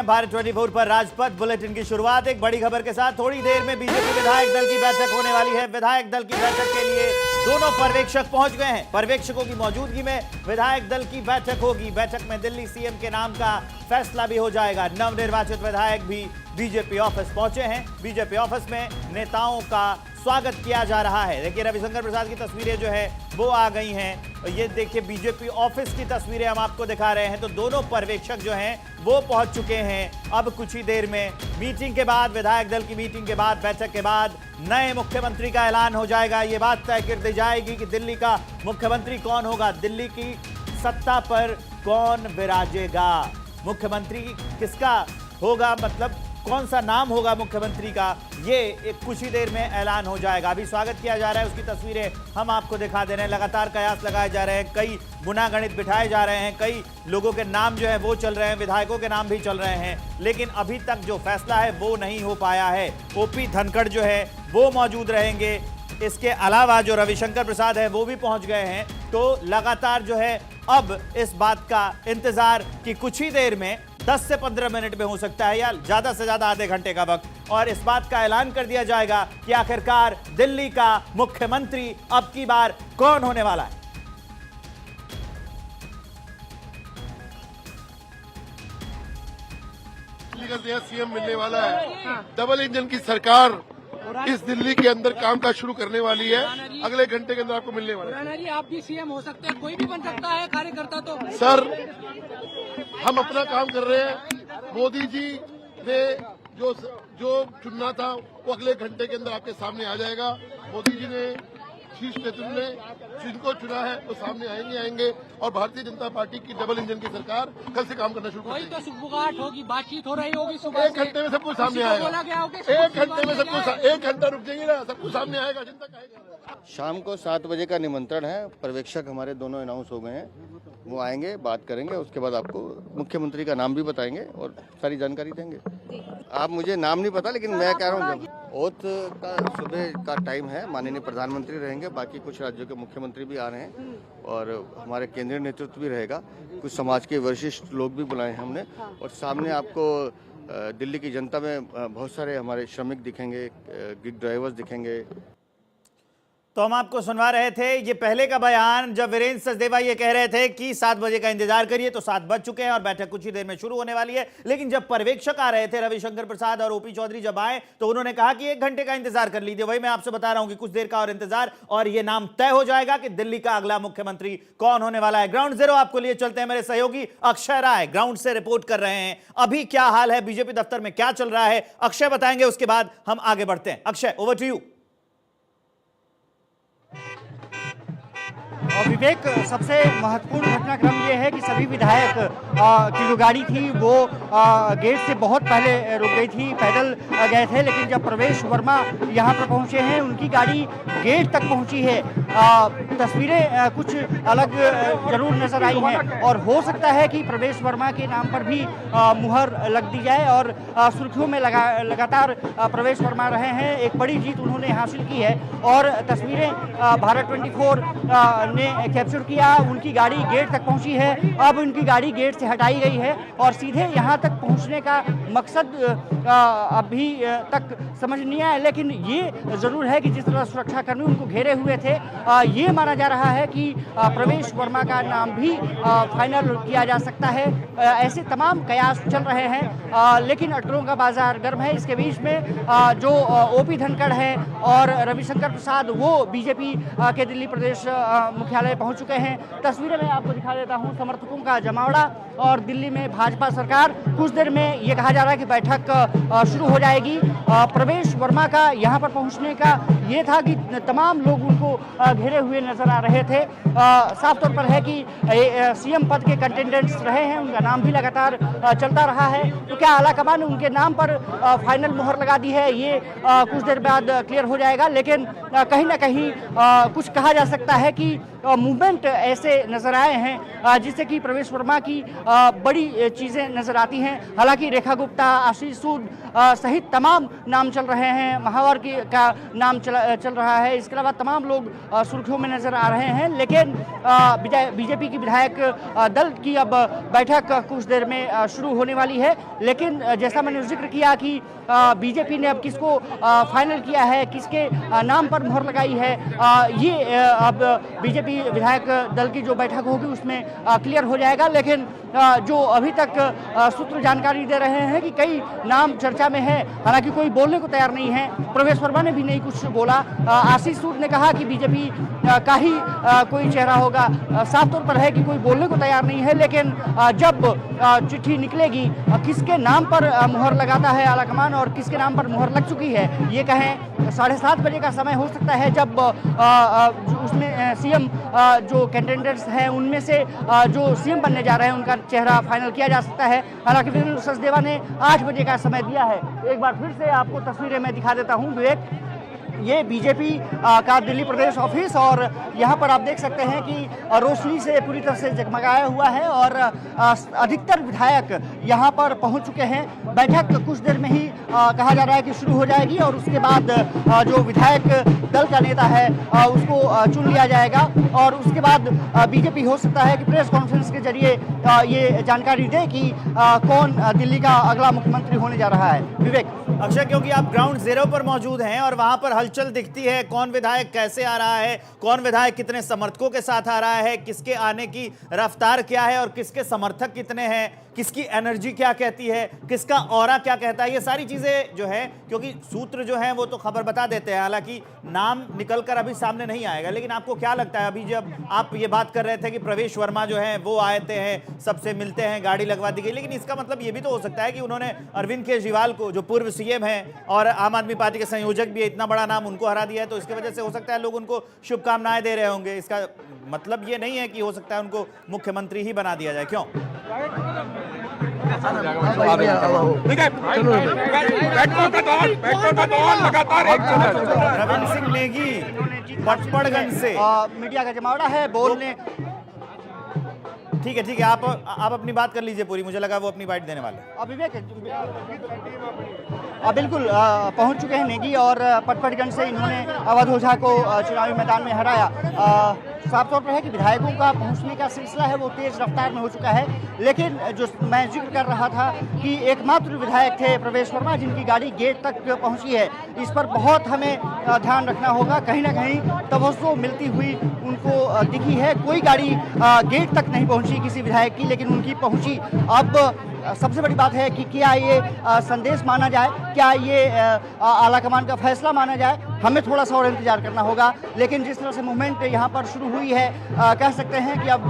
भारत 24 पर राजपथ बुलेटिन की शुरुआत एक बड़ी खबर के साथ। थोड़ी देर में बीजेपी विधायक दल की बैठक होने वाली है। विधायक दल की बैठक के लिए दोनों पर्यवेक्षक पहुंच गए हैं। पर्यवेक्षकों की मौजूदगी में विधायक दल की बैठक होगी। बैठक में दिल्ली सीएम के नाम का फैसला भी हो जाएगा। नवनिर्वाचित विधायक भी बीजेपी ऑफिस पहुंचे हैं। बीजेपी ऑफिस में नेताओं का स्वागत किया जा रहा है। देखिए रविशंकर प्रसाद की तस्वीरें जो है वो आ गई हैं। ये देखिए बीजेपी ऑफिस की तस्वीरें हम आपको दिखा रहे हैं। तो दोनों पर्यवेक्षक जो हैं वो पहुंच चुके हैं। अब कुछ ही देर में मीटिंग के बाद, विधायक दल की मीटिंग के बाद, बैठक के बाद नए मुख्यमंत्री का ऐलान हो जाएगा। ये बात तय कर दी जाएगी कि दिल्ली का मुख्यमंत्री कौन होगा, दिल्ली की सत्ता पर कौन विराजेगा, मुख्यमंत्री किसका होगा, मतलब कौन सा नाम होगा मुख्यमंत्री का, ये एक कुछ ही देर में ऐलान हो जाएगा। अभी स्वागत किया जा रहा है, उसकी तस्वीरें हम आपको दिखा दे रहे हैं। लगातार कयास लगाए जा रहे हैं, कई गुनागणित बिठाए जा रहे हैं, कई लोगों के नाम जो है वो चल रहे हैं, विधायकों के नाम भी चल रहे हैं, लेकिन अभी तक जो फैसला है वो नहीं हो पाया है। ओपी धनखड़ जो है वो मौजूद रहेंगे। इसके अलावा जो रविशंकर प्रसाद है वो भी पहुंच गए हैं। तो लगातार जो है अब इस बात का इंतजार कि कुछ ही देर में 10 से 15 मिनट में हो सकता है या ज्यादा से ज्यादा आधे घंटे का वक्त, और इस बात का ऐलान कर दिया जाएगा कि आखिरकार दिल्ली का मुख्यमंत्री अब की बार कौन होने वाला है। दिल्ली का नया सीएम मिलने वाला है। डबल इंजन की सरकार इस दिल्ली के अंदर काम काज शुरू करने वाली है। अगले घंटे के अंदर आपको मिलने वाला है। राणा जी, आप भी सीएम हो सकते हैं, कोई भी बन सकता है कार्यकर्ता तो। सर, हम अपना काम कर रहे हैं। मोदी जी ने जो चुनना था वो अगले घंटे के अंदर आपके सामने आ जाएगा। मोदी जी ने शीर्ष नेतृत्व ने जिनको चुना है वो सामने आएंगे और भारतीय जनता पार्टी की डबल इंजन की सरकार कल से काम करना शुरू कर वही देगी। तो सुगबुगाहट होगी, बातचीत हो रही होगी सुबह एक घंटे में सब कुछ सामने आएगा। बोला गया होगा एक घंटे में सब कुछ, एक घंटा रुक जाइए ना, सब कुछ सामने आएगा। चिंता काहे कर रहे हैं? शाम को 7 बजे का निमंत्रण है। पर्यवेक्षक हमारे दोनों अनाउंस हो गए हैं, वो आएंगे, बात करेंगे, उसके बाद आपको मुख्यमंत्री का नाम भी बताएंगे और सारी जानकारी देंगे। आप मुझे नाम नहीं पता, लेकिन मैं कह रहा हूँ जब ओथ का सुबह का टाइम है, माननीय प्रधानमंत्री रहेंगे, बाकी कुछ राज्यों के मुख्यमंत्री भी आ रहे हैं और हमारे केंद्रीय नेतृत्व भी रहेगा, कुछ समाज के वरिष्ठ लोग भी बुलाए हैं हमने, और सामने आपको दिल्ली की जनता में बहुत सारे हमारे श्रमिक दिखेंगे, गिग ड्राइवर्स दिखेंगे। तो हम आपको सुनवा रहे थे ये पहले का बयान, जब वीरेंद्र सचदेवा ये कह रहे थे कि 7 बजे का इंतजार करिए, तो 7 बज चुके हैं और बैठक कुछ ही देर में शुरू होने वाली है। लेकिन जब पर्यवेक्षक आ रहे थे, रविशंकर प्रसाद और ओपी चौधरी जब आए, तो उन्होंने कहा कि 1 घंटे का इंतजार कर लीजिए। वही मैं आपसे बता रहा हूं कि कुछ देर का और इंतजार, और ये नाम तय हो जाएगा कि दिल्ली का अगला मुख्यमंत्री कौन होने वाला है। ग्राउंड जीरो आपको लिए चलते हैं, मेरे सहयोगी अक्षय राय ग्राउंड से रिपोर्ट कर रहे हैं। अभी क्या हाल है, बीजेपी दफ्तर में क्या चल रहा है, अक्षय बताएंगे, उसके बाद हम आगे बढ़ते हैं। Akshay, over to you. और विवेक, सबसे महत्वपूर्ण घटनाक्रम ये है कि सभी विधायक की जो गाड़ी थी वो गेट से बहुत पहले रुक गई थी, पैदल गए थे, लेकिन जब प्रवेश वर्मा यहाँ पर पहुँचे हैं उनकी गाड़ी गेट तक पहुँची है। तस्वीरें कुछ अलग जरूर नजर आई हैं और हो सकता है कि प्रवेश वर्मा के नाम पर भी मुहर लग दी जाए, और सुर्खियों में लगातार प्रवेश वर्मा रहे हैं। एक बड़ी जीत उन्होंने हासिल की है और तस्वीरें भारत 24 ने कैप्चर किया। उनकी गाड़ी गेट तक पहुंची है, अब उनकी गाड़ी गेट से हटाई गई है और सीधे यहां तक पहुंचने का मकसद अभी तक समझ नहीं आया, लेकिन ये जरूर है कि जिस तरह सुरक्षाकर्मी उनको घेरे हुए थे, ये माना जा रहा है कि प्रवेश वर्मा का नाम भी फाइनल किया जा सकता है। ऐसे तमाम कयास चल रहे हैं, लेकिन अटरों का बाजार गर्म है। इसके बीच में जो ओपी धनखड़ है और रविशंकर प्रसाद वो बीजेपी के दिल्ली प्रदेश मुख्यालय पहुंच चुके हैं। तस्वीरें मैं आपको दिखा देता हूं, समर्थकों का जमावड़ा और दिल्ली में भाजपा सरकार। कुछ देर में ये कहा जा रहा है कि बैठक शुरू हो जाएगी। प्रवेश वर्मा का यहाँ पर पहुंचने का ये था कि तमाम लोग उनको घेरे हुए नजर आ रहे थे। साफ तौर पर है कि सीएम पद के कंटेंडेंट्स रहे हैं, उनका नाम भी लगातार चलता रहा है। तो क्या आलाकमान ने उनके नाम पर फाइनल मुहर लगा दी है, ये कुछ देर बाद क्लियर हो जाएगा। लेकिन कहीं ना कहीं कुछ कहा जा सकता है कि मूवमेंट ऐसे नजर आए हैं जिससे कि प्रवेश वर्मा की बड़ी चीजें नजर आती हैं। हालांकि रेखा गुप्ता, आशीष सूद सहित तमाम नाम चल रहे हैं, महावर का नाम चल रहा है। इसके अलावा तमाम लोग सुर्खियों में नजर आ रहे हैं। लेकिन बीजेपी की विधायक दल की अब बैठक कुछ देर में शुरू होने वाली है। लेकिन जैसा मैंने जिक्र किया कि बीजेपी ने अब किसको फाइनल किया है, किसके नाम पर मुहर लगाई है, ये अब बीजेपी विधायक दल की जो बैठक होगी उसमें क्लियर हो जाएगा। लेकिन जो अभी तक सूत्र जानकारी दे रहे हैं कि कई नाम चर्चा में है, हालांकि कोई बोलने को तैयार नहीं है। प्रवेश वर्मा ने भी नहीं कुछ बोला। आशीष सूद ने कहा कि बीजेपी का ही कोई चेहरा होगा। साफ तौर पर है कि कोई बोलने को तैयार नहीं है। लेकिन जब चिट्ठी निकलेगी, किसके नाम पर मुहर लगाता है आलाकमान और किसके नाम पर मुहर लग चुकी है, ये कहें 7:30 बजे का समय हो सकता है जब उसमें सीएम जो कैंडिडेट्स हैं उनमें से जो सीएम बनने जा रहे हैं उनका चेहरा फाइनल किया जा सकता है। हालांकि विवेक सचदेवा ने 8 बजे का समय दिया है। एक बार फिर से आपको तस्वीरें मैं दिखा देता हूं। विवेक, ये बीजेपी का दिल्ली प्रदेश ऑफिस और यहाँ पर आप देख सकते हैं कि रोशनी से पूरी तरह से जगमगाया हुआ है और अधिकतर विधायक यहाँ पर पहुँच चुके हैं। बैठक कुछ देर में ही कहा जा रहा है कि शुरू हो जाएगी और उसके बाद जो विधायक दल का नेता है उसको चुन लिया जाएगा और उसके बाद बीजेपी हो सकता है कि प्रेस कॉन्फ्रेंस के जरिए ये जानकारी दे कि कौन दिल्ली का अगला मुख्यमंत्री होने जा रहा है। विवेक। अक्षय, क्योंकि आप ग्राउंड जीरो पर मौजूद हैं और वहां पर हलचल दिखती है, कौन विधायक कैसे आ रहा है, कौन विधायक कितने समर्थकों के साथ आ रहा है, किसके आने की रफ्तार क्या है और किसके समर्थक कितने हैं, किसकी एनर्जी क्या कहती है, किसका ऑरा क्या कहता है, ये सारी चीजें जो है, क्योंकि सूत्र जो है वो तो खबर बता देते हैं। हालांकि नाम निकलकर अभी सामने नहीं आएगा। लेकिन आपको क्या लगता है, अभी जब आप ये बात कर रहे थे कि प्रवेश वर्मा जो है वो आते हैं, सबसे मिलते हैं, गाड़ी लगवा दी गई, लेकिन इसका मतलब ये भी तो हो सकता है कि उन्होंने अरविंद केजरीवाल को, जो पूर्व सीएम है और आम आदमी पार्टी के संयोजक भी है, इतना बड़ा नाम उनको हरा दिया है, तो इसकी वजह से हो सकता है लोग उनको शुभकामनाएं दे रहे होंगे। इसका मतलब ये नहीं है कि हो सकता है उनको मुख्यमंत्री ही बना दिया जाए। क्यों? रविंद्र सिंह नेगी पटपड़गंज से मीडिया का जमावड़ा है बोलने। ठीक है, आप अपनी बात कर लीजिए पूरी। मुझे लगा वो अपनी बाइट देने वाले। विवेक, बिल्कुल पहुंच चुके हैं नेगी और पटपड़गंज से इन्होंने अवध ओझा को चुनावी मैदान में हराया। साफ तौर पर है कि विधायकों का पहुंचने का सिलसिला है वो तेज रफ्तार में हो चुका है। लेकिन जो मैं जिक्र कर रहा था कि एकमात्र विधायक थे प्रवेश वर्मा जिनकी गाड़ी गेट तक पहुंची है, इस पर बहुत हमें ध्यान रखना होगा। कहीं ना कहीं तवज्जो मिलती हुई उनको दिखी है। कोई गाड़ी गेट तक नहीं पहुंची किसी विधायक की, लेकिन उनकी पहुंची। अब सबसे बड़ी बात है कि क्या ये संदेश माना जाए, क्या ये आलाकमान का फैसला माना जाए, हमें थोड़ा सा और इंतजार करना होगा। लेकिन जिस तरह से मूवमेंट यहाँ पर शुरू हुई है, कह सकते हैं कि अब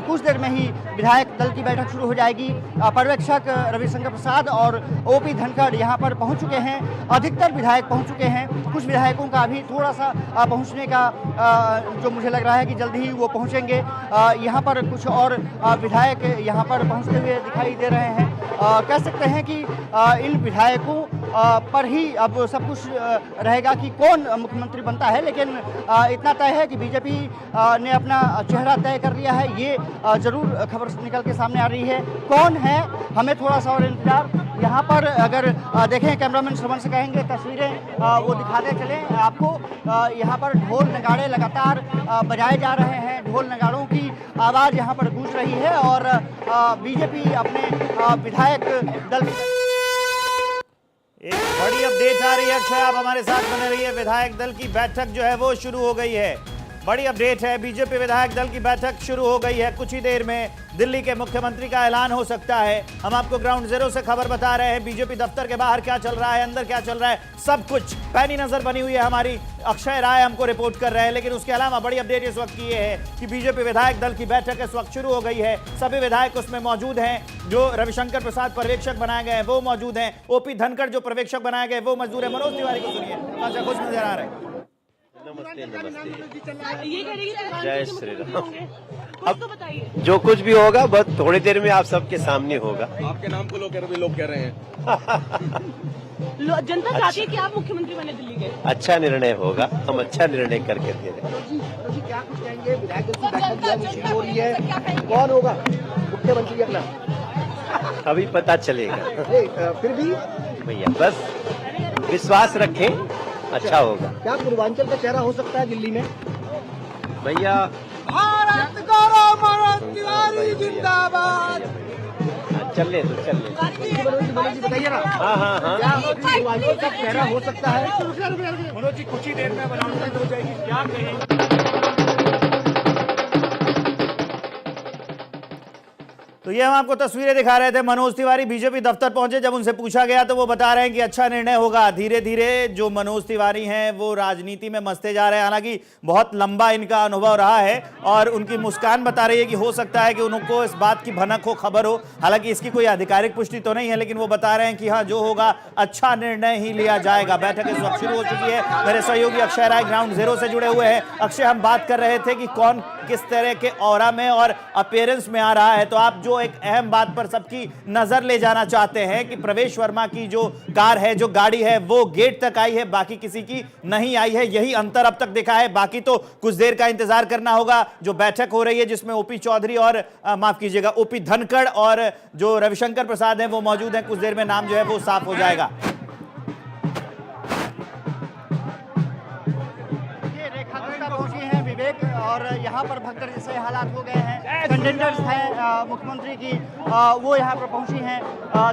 कुछ देर में ही विधायक दल की बैठक शुरू हो जाएगी। पर्यवेक्षक रविशंकर प्रसाद और ओपी धनखड़ यहाँ पर पहुँच चुके हैं। अधिकतर विधायक पहुँच चुके हैं। कुछ विधायकों का अभी थोड़ा सा पहुँचने का जो मुझे लग रहा है कि जल्दी ही वो पहुँचेंगे। यहाँ पर कुछ और विधायक यहाँ पर पहुँचते हुए दिखाई दे रहे हैं। कह सकते हैं कि इन विधायकों पर ही अब सब कुछ रहेगा कि कौन मुख्यमंत्री बनता है। लेकिन इतना तय है कि बीजेपी ने अपना चेहरा तय कर लिया है। ये जरूर खबर निकल के सामने आ रही है। कौन है, हमें थोड़ा सा और इंतजार। यहाँ पर अगर देखें, कैमरामैन श्रवण से कहेंगे तस्वीरें वो दिखाते चलें आपको। यहाँ पर ढोल नगाड़े लगातार बजाए जा रहे हैं। ढोल नगाड़ों की आवाज़ यहाँ पर गूंज रही है और बीजेपी अपने विधायक दल एक बड़ी अपडेट आ रही है। अक्षय, आप हमारे साथ बने रहिए। विधायक दल की बैठक जो है वो शुरू हो गई है। बड़ी अपडेट है, बीजेपी विधायक दल की बैठक शुरू हो गई है। कुछ ही देर में दिल्ली के मुख्यमंत्री का ऐलान हो सकता है। हम आपको ग्राउंड जीरो से खबर बता रहे हैं। बीजेपी दफ्तर के बाहर क्या चल रहा है, अंदर क्या चल रहा है, सब कुछ पैनी नजर बनी हुई है हमारी। अक्षय राय हमको रिपोर्ट कर रहे हैं। लेकिन उसके अलावा बड़ी अपडेट इस वक्त की ये है कि बीजेपी विधायक दल की बैठक इस वक्त शुरू हो गई है। सभी विधायक उसमें मौजूद हैं। जो रविशंकर प्रसाद पर्यवेक्षक बनाए गए हैं वो मौजूद हैं। ओपी धनखड़ जो पर्यवेक्षक बनाए गए वो मजदूर है। मनोज तिवारी को सुनिए, अच्छा खुश नजर आ रहे हैं। नमस्ते नमस्ते। ये कह रही है जय श्री राम। अब तो बताइए। जो कुछ भी होगा बस थोड़ी देर में आप सबके सामने होगा। आपके नाम को लोग कह रहे हैं। जनता चाहती है कि आप मुख्यमंत्री बने दिल्ली के। अच्छा निर्णय होगा, हम अच्छा निर्णय करके दे रहे हैं। क्या कुछ कहेंगे? विधायक दल की बैठक भी मुश्किल हो रही है, कौन होगा मुख्यमंत्री अपना? अभी पता चलेगा। फिर भी भैया बस विश्वास रखें, अच्छा होगा। क्या पूर्वांचल का चेहरा हो सकता है दिल्ली में? भैया भारत गौरव मनोज तिवारी जिंदाबाद। चलने दो चलने दो। मनोज जी बताइए ना, हाँ हाँ हाँ। क्या पूर्वांचल का चेहरा हो सकता है? मनोज जी कुछ ही देर में अनाउंसमेंट हो जाएगी, क्या कहेंगे? तो ये हम आपको तस्वीरें दिखा रहे थे। मनोज तिवारी बीजेपी दफ्तर पहुंचे, जब उनसे पूछा गया तो वो बता रहे हैं कि अच्छा निर्णय होगा। धीरे धीरे जो मनोज तिवारी हैं वो राजनीति में मसते जा रहे हैं। हालांकि बहुत लंबा इनका अनुभव रहा है और उनकी मुस्कान बता रही है कि हो सकता है कि उनको इस बात की भनक हो, खबर हो। हालांकि इसकी कोई आधिकारिक पुष्टि तो नहीं है, लेकिन वो बता रहे हैं कि हाँ, जो होगा अच्छा निर्णय ही लिया जाएगा। बैठक इस वक्त शुरू हो चुकी है। मेरे सहयोगी अक्षय राय ग्राउंड जीरो से जुड़े हुए हैं। अक्षय, हम बात कर रहे थे कि कौन किस तरह के ऑरा में और अपीयरेंस में आ रहा है, तो आप जो एक अहम बात पर सबकी नजर ले जाना चाहते हैं कि प्रवेश वर्मा की जो कार है, जो गाड़ी है, वो गेट तक आई है, बाकी किसी की नहीं आई है। यही अंतर अब तक दिखा है। बाकी तो कुछ देर का इंतजार करना होगा। जो बैठक हो रही है जिसमें ओपी चौधरी और माफ कीजिएगा ओपी धनखड़ और जो रविशंकर प्रसाद हैं वो मौजूद हैं। कुछ देर में नाम जो है वो साफ हो जाएगा। पहुंची हैं विवेक, और यहाँ पर भगदड़ जैसे हालात हो गए हैं। कंटेंडर्स हैं मुख्यमंत्री की, वो यहाँ पर पहुंची हैं।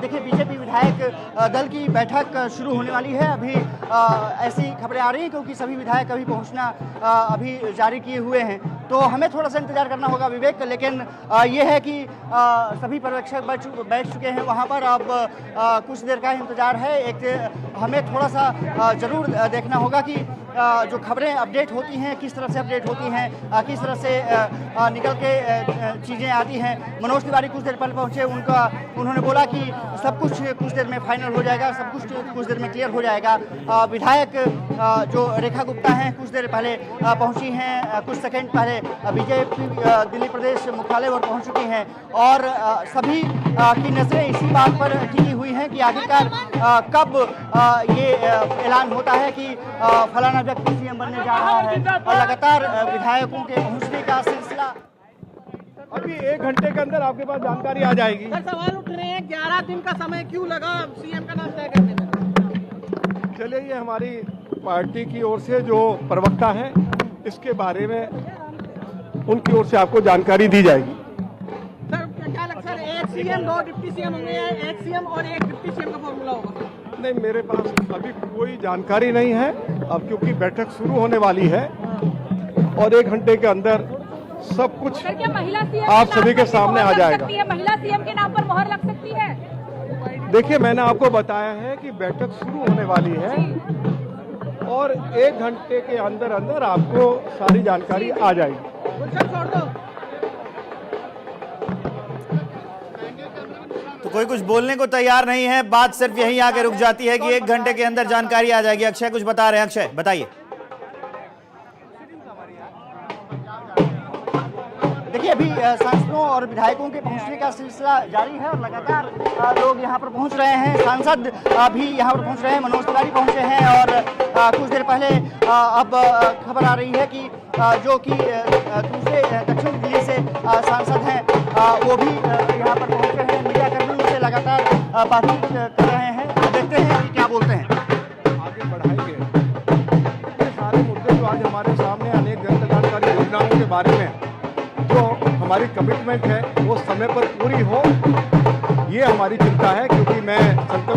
देखिए, बीजेपी विधायक दल की बैठक शुरू होने वाली है। अभी ऐसी खबरें आ रही हैं क्योंकि सभी विधायक अभी पहुंचना अभी जारी किए हुए हैं, तो हमें थोड़ा सा इंतजार करना होगा विवेक। लेकिन ये है कि सभी पर्यवेक्षक बैठ चुके हैं वहाँ पर। अब कुछ देर का इंतजार है। एक हमें थोड़ा सा जरूर देखना होगा कि जो खबरें अपडेट होती हैं किस तरह से अपडेट होती हैं, किस तरह से निकल के चीज़ें आती हैं। मनोज तिवारी कुछ देर पहले पहुंचे, उन्होंने बोला कि सब कुछ देर में फाइनल हो जाएगा, सब कुछ देर में क्लियर हो जाएगा। विधायक जो रेखा गुप्ता हैं कुछ देर पहले पहुंची हैं, कुछ सेकंड पहले बीजेपी दिल्ली प्रदेश मुख्यालय पर पहुंच चुकी हैं, और सभी की नज़रें इसी बात पर टिकी हुई हैं कि आखिरकार कब ये ऐलान होता है कि फलाना व्यक्ति सीएम बनने जा रहा है। और लगातार विधायकों के पहुंचने का सिलसिला अभी 1 घंटे के अंदर आपके पास जानकारी आ जाएगी। सर, सवाल उठ रहे हैं 11 दिन का समय क्यों लगा सीएम का नाम तय करने में? चलिए, ये हमारी पार्टी की ओर से जो प्रवक्ता है इसके बारे में उनकी ओर से आपको जानकारी दी जाएगी। सर, क्या लगता है एक सीएम 2 डिप्टी सीएम होंगे, एक सीएम और एक डिप्टी सीएम का फॉर्मूला होगा? नहीं, मेरे पास अभी कोई जानकारी नहीं है। अब क्योंकि बैठक शुरू होने वाली है और 1 घंटे के अंदर सब कुछ आप सभी के सामने आ जाएगा। महिला सीएम के नाम पर मोहर लग सकती है? देखिए, मैंने आपको बताया है कि बैठक शुरू होने वाली है और 1 घंटे के अंदर अंदर आपको सारी जानकारी आ जाएगी। तो कोई कुछ बोलने को तैयार नहीं है। बात सिर्फ यहीं आके रुक जाती है कि 1 घंटे के अंदर जानकारी आ जाएगी। अक्षय कुछ बता रहे हैं। अक्षय बताइए। देखिए, अभी सांसदों और विधायकों के पहुंचने का सिलसिला जारी है और लगातार लोग यहां पर पहुंच रहे हैं। सांसद भी यहां पर पहुंच रहे हैं। मनोज तिवारी पहुंचे हैं और कुछ देर पहले अब खबर आ रही है कि जो कि दूसरे दक्षिण दिल्ली से सांसद हैं वो भी यहां पर पहुंचे हैं। मीडिया कर्मियों से लगातार बातचीत कर रहे हैं। देखते हैं कि क्या बोलते हैं। आगे बढ़ाएंगे ये सारे मुद्दे जो आज हमारे सामने अनेक जन कल्याणकारी योजनाओं के बारे में जो हमारी कमिटमेंट है वो समय पर पूरी हो, ये हमारी चिंता है। क्योंकि मैं संकल्प